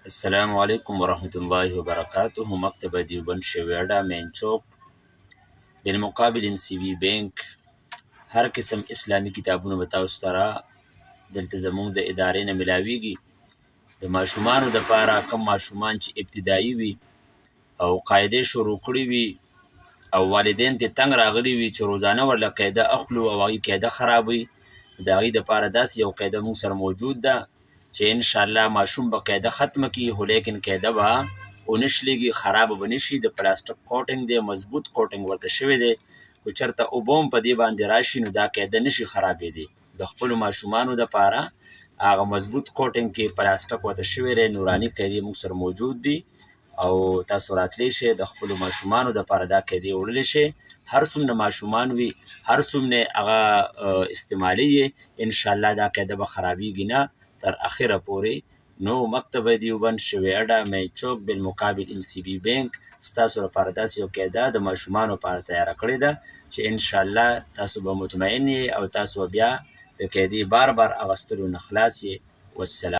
السلام علیکم ورحمۃ اللہ وبرکاتہ. مکتبه دیوبند شویډا مین چوک بالمقابل MCB بینک هر قسم اسلامي کتابونه به تاسو ته دلته زموږ د ادارې نه ملاویږي. د ماشومانو دپاره کوم ماشومان چې ابتدایي وي او قاعدې شروع کړي وي او والدین ترې تنګ راغلي وي چې روزانه ورله قاعده اخلو او هغوی قاعده خرابوي، د هغوی دپاره داسې یو قاعده موږ سره موجود ده چې انشاءالله ماشوم به قاعده ختمه کړي، خو لیکن قاعده به ونه شلېږي، خرابه به نه شي. د پلاستیک کوټینګ دی، مضبوط کوټینګ ورته شوی دی، خو چېرته اوبه هم په دې باندې راشي نو دا قاعده نه شي خرابېدی. د خپلو ماشومانو دپاره هغه مضبوط کوټینګ کې پلاستیک ورته شوی دی، نوراني قاعدې موږ سره موجود دي او تاسو راتلی شئ د خپلو ماشومانو دپاره دا قاعدې وړلی شئ. هر څومره ماشومان وي هر څومره هغه استعمالي یې انشاءالله دا قاعده به خرابېږي نه تر اخره پورې. نو مکتبه دیوبند شویډا مین چوک بالمقابل MCB بینک ستاسو لپاره داسې یو قاعده د ماشومانو لپاره تیاره کړې ده چې انشاءالله تاسو به مطمئن یې او تاسو بیا د قاعدې بار بار اخیستلو نه خلاص یې. والسلام.